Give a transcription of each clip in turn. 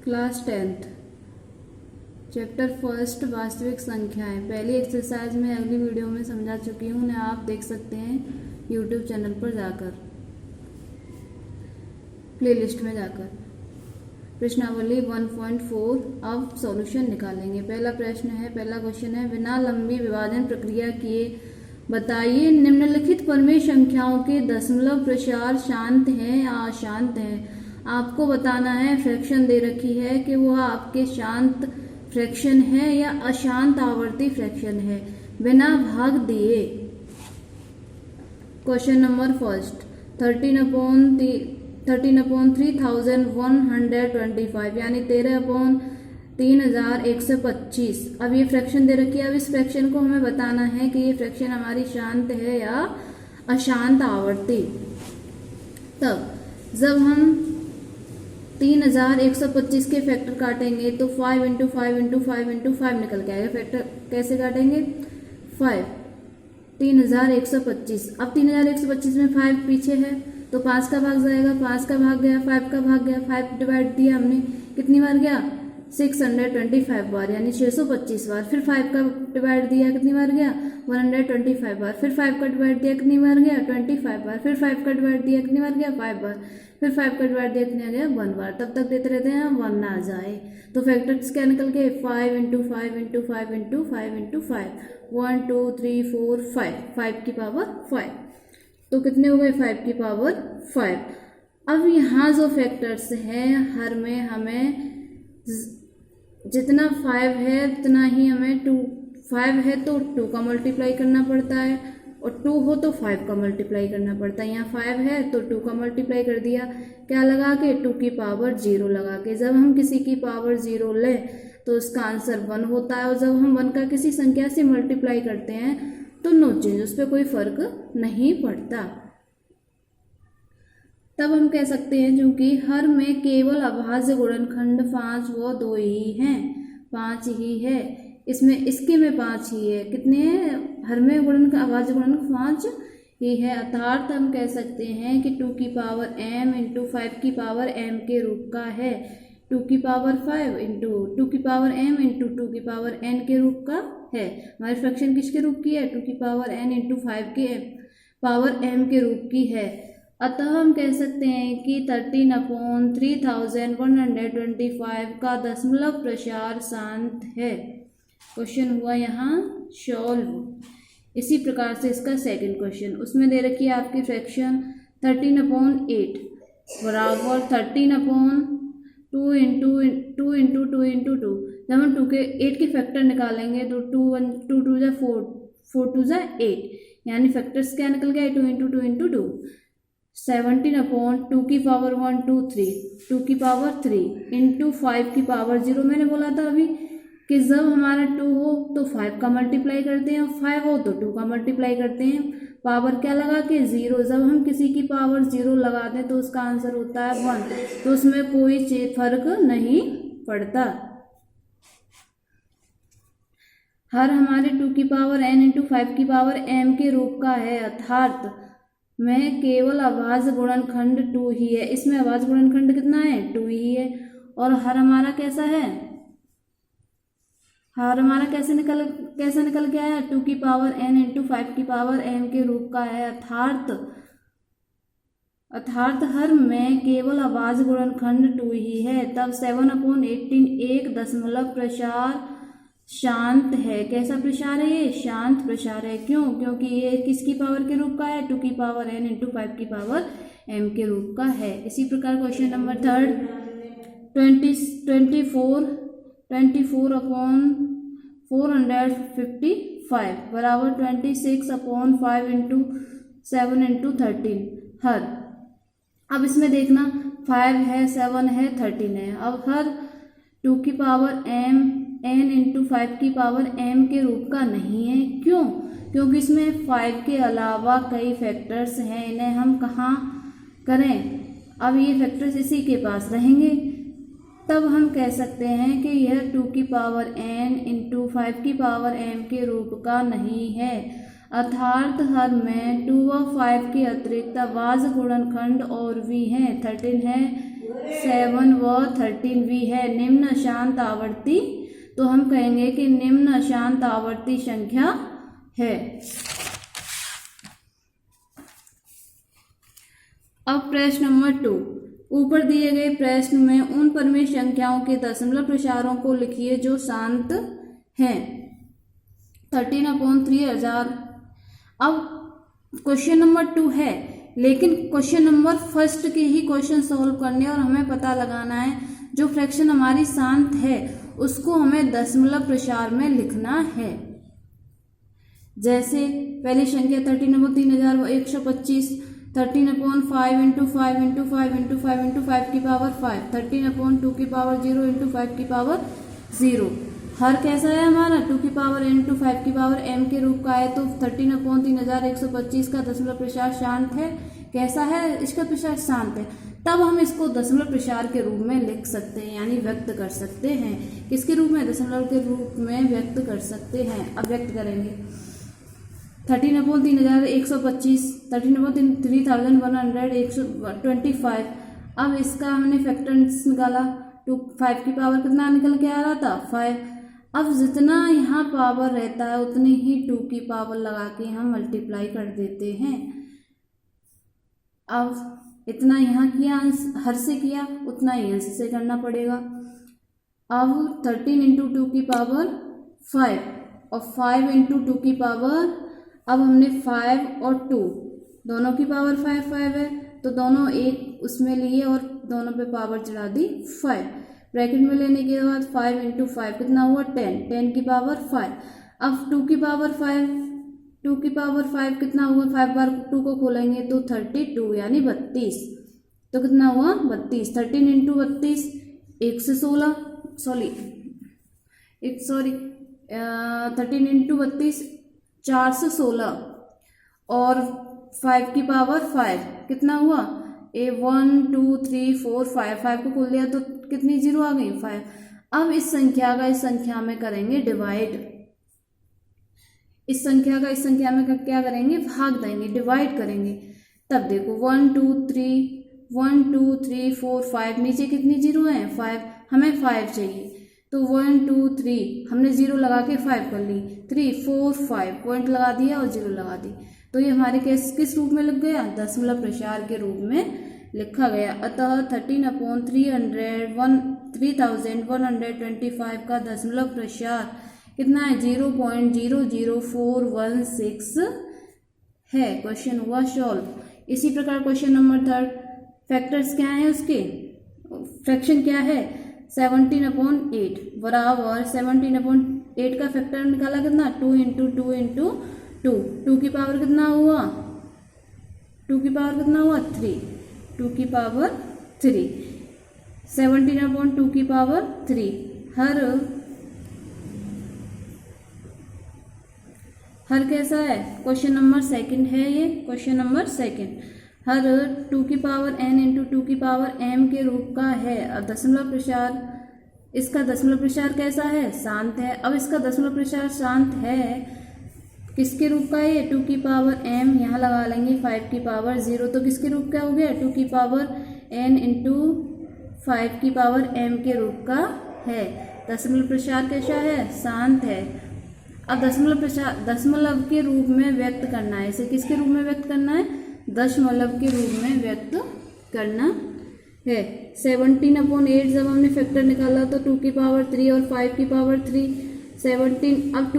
Class 10th chapter first वास्तविक संख्याएं। पहली एक्सरसाइज में अगली वीडियो में समझा चुकी हूँ, उन्हें आप देख सकते हैं यूट्यूब चैनल पर जाकर, प्लेलिस्ट में जाकर। प्रश्नावली 1.4। अब सॉल्यूशन निकालेंगे। पहला क्वेश्चन है, बिना लंबी विभाजन प्रक्रिया किए बताइए निम्नलिखित परमेय संख्याओं के दशमलव प्रसार शांत हैं या अशांत हैं। आपको बताना है, फ्रैक्शन दे रखी है कि वह आपके शांत फ्रैक्शन है या अशांत आवर्ती फ्रैक्शन है, बिना भाग दिए। क्वेश्चन नंबर फर्स्ट, 13/3125 यानी 13/3125। अब ये फ्रैक्शन दे रखी है। अब इस फ्रैक्शन को हमें बताना है कि ये फ्रैक्शन हमारी शांत है या अशांत आवर्ती। तब जब हम 3125 के फैक्टर काटेंगे तो 5 × 5 × 5 × 5 निकल के आएगा। फैक्टर कैसे काटेंगे? 5 3125। अब 3125 में 5 पीछे है तो 5 का भाग जाएगा, 5 का भाग गया, 5 का भाग गया, 5 डिवाइड दिया हमने, कितनी बार गया? 625 बार यानी 625 बार। फिर 5 का डिवाइड दिया, कितनी बार गया? 125 बार। फिर 5 का डिवाइड दिया, कितनी बार गया? 25 बार। फिर 5 का डिवाइड दिया, कितनी बार गया? 5 बार। फिर 5 का डिवाइड दिया, कितनी आ गया? 1 बार। तब तक देते रहते हैं 1 ना जाए। तो फैक्टर्स क्या निकल के? 5 × 5 × 5 × 5 × 5 1 2 3 4 5 5 की पावर 5। तो कितने हो गए? 5 की पावर 5। अब यहाँ जो फैक्टर्स हैं, हर में हमें जितना 5 है उतना ही हमें 5 है तो 2 का मल्टीप्लाई करना पड़ता है, और 2 हो तो 5 का मल्टीप्लाई करना पड़ता है। यहाँ 5 है तो 2 का मल्टीप्लाई कर दिया, क्या लगा के? 2 की पावर 0 लगा के। जब हम किसी की पावर 0 ले तो उसका आंसर 1 होता है, और जब हम 1 का किसी संख्या से मल्टीप्लाई करते हैं तो नो चेंज, उस पर कोई फर्क नहीं पड़ता। तब हम कह सकते हैं क्योंकि हर में केवल अभाज्य गुणनखंड 5 व 2 ही हैं, 5 ही है। इसमें इसके में 5 ही है। कितने हैं? हर में अभाज्य गुणनखंड 5 ही है। अर्थात हम कह सकते हैं कि 2 की पावर m × 5 की पावर m के रूप का है। 2 की पावर 5 × 2 की पावर m × 2 की पावर n के रूप का है। हमारी फ्रैक्शन किसके रूप की है? 2 की पावर n × 5 के पावर m के रूप की है। अतः हम कह सकते हैं कि 13/3125 का दशमलव प्रसार शांत है। क्वेश्चन हुआ यहाँ सॉल्व। इसी प्रकार से इसका सेकंड क्वेश्चन, उसमें दे रखी है आपकी फ्रैक्शन 13/8 बराबर 13/2 × 2 × 2 × 2। जब हम 2 के 8 के फैक्टर निकालेंगे तो 2 2 जा 4 4 2 जा 8 यानी फैक्टर्स क्या निकल गया? 2 × 2 × 2 17/2 की पावर 1 2 3 2 की पावर 3 × 5 की पावर 0। मैंने बोला था अभी कि जब हमारा 2 हो तो 5 का मल्टीप्लाई करते हैं, और 5 हो तो 2 का मल्टीप्लाई करते हैं। पावर क्या लगा के? 0। जब हम किसी की पावर 0 लगाते हैं तो उसका आंसर होता है 1, तो उसमें कोई फर्क नहीं पड़ता। हर हमारे 2 की पावर n × 5 की पावर m के रूप का है, अर्थात में केवल अभाज्य गुणनखंड 2 ही है। इसमें अभाज्य गुणनखंड कितना है? 2 ही है। और हर हमारा कैसा है? हर हमारा कैसे निकल के आया? 2 की पावर n × 5 की पावर m के रूप का है, अर्थात हर में केवल अभाज्य गुणनखंड 2 ही है। तब 7/18 एक दशमलव प्रसार शांत है। कैसा प्रसार है ये? शांत प्रसार है। क्यों? क्योंकि ये किसकी पावर के रूप का है? 2 की पावर n × 5 की पावर m के रूप का है। इसी प्रकार क्वेश्चन नंबर थर्ड, 24/455 बराबर 26/5 × 7 × 13 हर। अब इसमें देखना 5 है, 7 है, 13 है। अब हर 2 की पावर n × 5 की पावर m के रूप का नहीं है। क्यों? क्योंकि इसमें 5 के अलावा कई फैक्टर्स हैं, इन्हें हम कहाँ करें? अब ये फैक्टर्स इसी के पास रहेंगे। तब हम कह सकते हैं कि यह 2 की पावर n × 5 की पावर m के रूप का नहीं है, अर्थात हर में 2 व 5 के अतिरिक्त अभाज्य गुणनखंड और भी हैं। 13 है, 7 व 13 भी है निम्न अशांत आवर्ती, तो हम कहेंगे कि निम्न अशांत आवर्ती संख्या है। अब प्रश्न नंबर 2, ऊपर दिए गए प्रश्न में उन परिमेय संख्याओं के दशमलव प्रसारों को लिखिए जो शांत हैं। 13/3000। अब क्वेश्चन नंबर 2 है, लेकिन क्वेश्चन नंबर फर्स्ट के ही क्वेश्चन सॉल्व करने और हमें पता लगाना है जो फ्रैक्शन हमारी शांत है उसको हमें दशमलव प्रसार में लिखना है। जैसे पहली संख्या 13/3125, 13/5 × 5 × 5 × 5 × 5 की पावर 5, 13/2 की पावर 0 × 5 की पावर 0। हर कैसा है हमारा 2 की पावर n × 5 की पावर m के रूप का है, तो 13/3125 का दशमलव प्रसार शांत है। कैसा है इसका प्रसार? शांत है। तब हम इसको दशमलव प्रसार के रूप में लिख सकते हैं, यानी व्यक्त कर सकते हैं। किसके रूप में? दशमलव के रूप में व्यक्त कर सकते हैं। अब व्यक्त करेंगे 13/3125, 13/3125। अब इसका हमने फैक्टर्स निकाला, 5 की पावर कितना निकल के आ रहा था? 5। अब जितना यहाँ पावर रहता है उतनी ही 2 की पावर लगा के हम मल्टीप्लाई कर देते हैं। अब इतना यहाँ किया, हर से किया, उतना ही अंश से करना पड़ेगा। अब 13 × 2 की पावर 5 और 5 × 2 की पावर, अब हमने 5 और 2 दोनों की पावर 5 है, तो दोनों एक उसमें लिए और दोनों पे पावर चढ़ा दी 5। ब्रैकेट में लेने के बाद 5 × 5 कितना हुआ? 10, 10 की पावर 5। अब 2 की पावर 5, 2 की पावर 5 कितना हुआ? 5 बार 2 को खोलेंगे तो 32 यानी 32, तो कितना हुआ? 32। 13 × 32 1 से 16, 13 × 32 4 से 16 और 5 की पावर 5 कितना हुआ? 1 2 3 4 5, 5 को खोल दिया तो कितनी जीरो आ गई? 5। अब इस संख्या का इस संख्या में करेंगे डिवाइड, इस संख्या का इस संख्या में क्या करेंगे? भाग देंगे, डिवाइड करेंगे। तब देखो 1 2 3 4 5, नीचे कितनी जीरो हैं? 5। हमें 5 चाहिए, तो 1 2 3 हमने जीरो लगा के 5 कर ली, 3 4 5 पॉइंट लगा दिया और जीरो लगा दी, तो ये हमारे किस रूप में लिख गया? दशमलव प्रसार के रूप में लिखा गया। अतः 13/3125 का दशमलव प्रसार कितना है? 0.00416 है। क्वेश्चन हुआ सॉल्व। इसी प्रकार क्वेश्चन नंबर 3, फैक्टर्स क्या है उसके? फ्रैक्शन क्या है? 17/8 बराबर 17/8 का फैक्टर निकाला कितना? 2 × 2 × 2, 2 की पावर कितना हुआ? 2 की पावर कितना हुआ? 3, 2 की पावर 3, 17/2 की पावर 3। हर कैसा है? क्वेश्चन नंबर 2 है ये, क्वेश्चन नंबर 2। हर 2 की पावर n × 2 की पावर m के रूप का है। अब दशमलव प्रसार, इसका दशमलव प्रसार कैसा है? शांत है। अब इसका दशमलव प्रसार शांत है, किसके रूप का है? 2 की पावर m, यहाँ लगा लेंगे 5 की पावर 0, तो किसके रूप का हो गया? 2 की पावर n × 5 की पावर m के रूप का है। दशमलव प्रसार कैसा है? शांत है। अब दशमलव प्रसार दशमलव के रूप में व्यक्त करना है, इसे किसके रूप में व्यक्त करना है? दशमलव के रूप में व्यक्त करना है। 17/8 जब हमने फैक्टर निकाला तो 2 की पावर 3 और 5 की पावर 3, 17। अब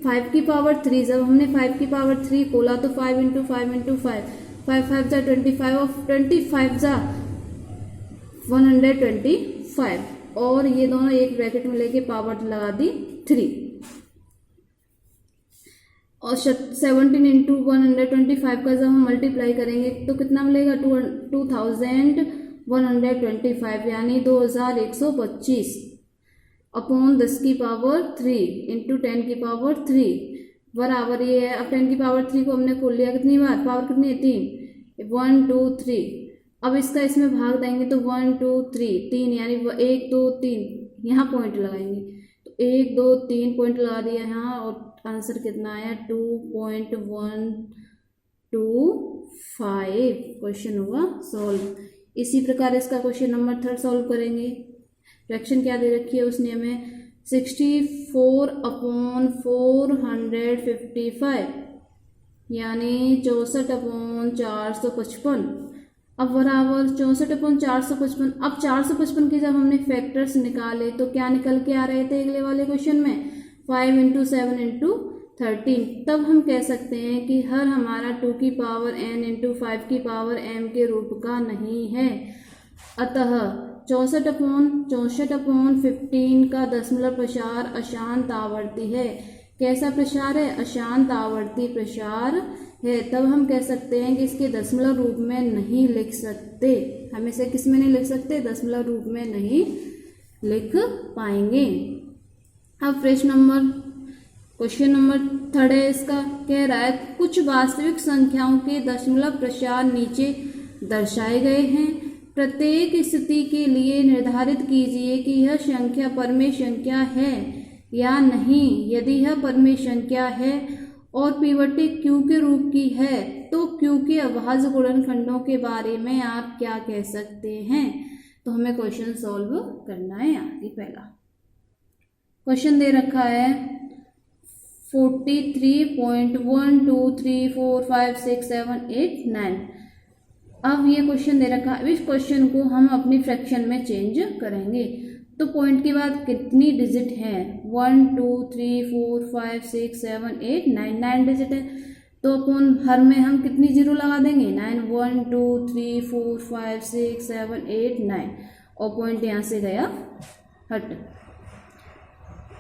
5 की पावर 3, जब हमने 5 की पावर 3 खोला तो 5 × 5 × 5, 5 5 जा 25 और 25 जा 125, और ये दोनों एक ब्रैकेट में लेके पावर लगा दी 3, और 17 × 125 का जब हम मल्टीप्लाई करेंगे तो कितना मिलेगा? 2125 यानी 2125 अपॉन 10 की पावर 3 × 10 की पावर 3 बराबर ये है। अब 10 की पावर 3 को हमने खोल लिया, कितनी बार? पावर कितनी है? 3, 1 2 3। अब इसका इसमें भाग देंगे तो 1 2 3 यानी 1 2 3, यहाँ पॉइंट लगाएंगे तो 1 2 3 पॉइंट लगा दिया यहाँ, और आंसर कितना आया? 2.125। क्वेश्चन हुआ सॉल्व। इसी प्रकार इसका क्वेश्चन नंबर 3 सॉल्व करेंगे। फ्रैक्शन क्या दे रखी है उसने हमें 64/455 यानी 64/455। अब बराबर 64/455। अब 455 के जब हमने फैक्टर्स निकाले तो क्या निकल के आ रहे थे अगले वाले क्वेश्चन में 5 × 7 × 13। तब हम कह सकते हैं कि हर हमारा 2 की पावर n × 5 की पावर m के रूप का नहीं है। अतः 64/15 का दशमलव प्रसार अशांत आवर्ती है। कैसा प्रसार है? अशांत आवर्ती प्रसार है। तब हम कह सकते हैं कि इसके दशमलव रूप में नहीं लिख सकते। हम इसे किस में नहीं लिख सकते? दशमलव रूप में नहीं लिख पाएंगे। अब क्वेश्चन नंबर 3 है इसका। कह रहा है कुछ वास्तविक संख्याओं के दशमलव प्रसार नीचे दर्शाए गए हैं। प्रत्येक स्थिति के लिए निर्धारित कीजिए कि यह संख्या परमेय संख्या है या नहीं। यदि यह परमेय संख्या है और पीवटे Q के रूप की है तो Q के अभाज्य गुणनखंडों के बारे में आप क्या कह सकते हैं? तो हमें क्वेश्चन सॉल्व करना है। आगे पहला क्वेश्चन दे रखा है 43.123456789। अब ये क्वेश्चन दे रखा है। इस क्वेश्चन को हम अपनी फ्रैक्शन में चेंज करेंगे। तो पॉइंट के बाद कितनी डिजिट है? 1 2 3 4 5 6 7 8 9 9 डिजिट है। तो अपन हर में हम कितनी जीरो लगा देंगे? 9 1 2 3 4 5 6 7 8 9 और पॉइंट यहाँ से गया हट।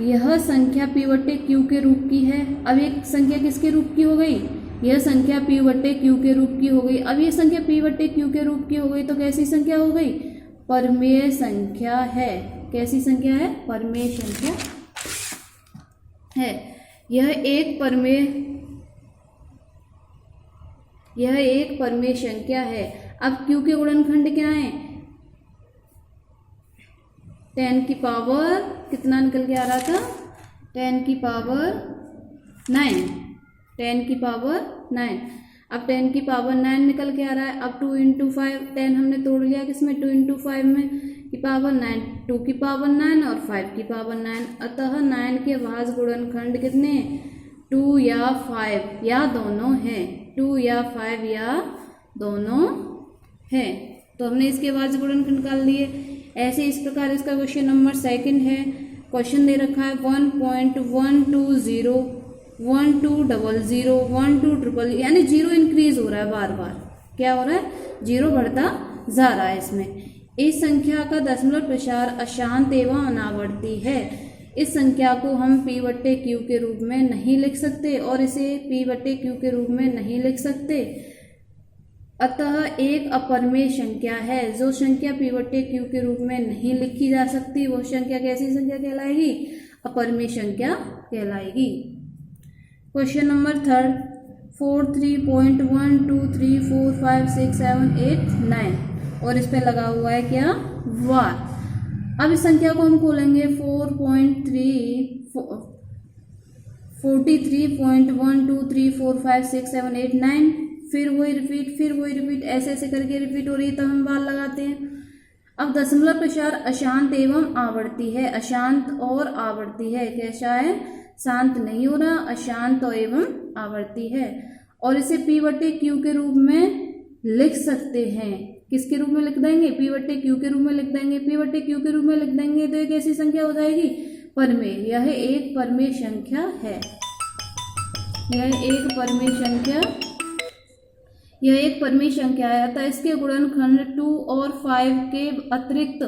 यह संख्या P/Q के रूप की है। अब एक संख्या किसके रूप की हो गई? यह संख्या P/Q के रूप की हो गई। अब यह संख्या P/Q के रूप की हो गई तो कैसी संख्या हो गई? परमेय संख्या है। कैसी संख्या है? परमेय संख्या है। यह एक परमेय संख्या है। अब Q के गुणनखंड क्या है? 10 की पावर कितना निकल के आ रहा था? 10 की पावर 9। 10 की पावर 9। अब 10 की पावर 9 निकल के आ रहा है। अब 2 × 5 10 हमने तोड़ लिया किसमें? 2 × 5 में की पावर 9 2 की पावर 9 और 5 की पावर 9। अतः 9 के अभाज्य गुणनखंड कितने? 2 या 5 या दोनों हैं। 2 या 5 या दोनों हैं। तो हमने इसके अभाज्य गुणनखंड निकाल लिए। ऐसे इस प्रकार इसका क्वेश्चन नंबर 2 है। क्वेश्चन दे रखा है 1.120 1200 1200 यानी जीरो इंक्रीज हो रहा है बार बार। क्या हो रहा है? जीरो बढ़ता जा रहा है इसमें। इस संख्या का दशमलव प्रसार अशांत एवं अनावर्ती है। इस संख्या को हम P/Q के रूप में नहीं लिख सकते और इसे P/Q के रूप में नहीं लिख सकते। अतः एक अपरमेय संख्या है। जो संख्या P/Q के रूप में नहीं लिखी जा सकती वो संख्या कैसी संख्या कहलाएगी? अपरमेय संख्या कहलाएगी। क्वेश्चन नंबर 3 43.123456789 और इस पे लगा हुआ है क्या? वार। अब इस संख्या को हम खोलेंगे 43.123456789। फिर वही रिपीट ऐसे ऐसे करके रिपीट हो रही है। तब हम बार लगाते हैं। अब दशमलव प्रसार अशांत एवं आवर्ती है। अशांत और आवर्ती है। कैसा है? शांत नहीं हो रहा, अशांत एवं आवर्ती है। और इसे P/Q के रूप में लिख सकते हैं। किसके रूप में लिख देंगे? P/Q के रूप में लिख देंगे। P/Q के रूप में लिख देंगे तो एक ऐसी संख्या हो जाएगी परमेय। यह एक परमेय संख्या है। यह एक परमेय संख्या है। अतः इसके गुणनखंड 2 और 5 के अतिरिक्त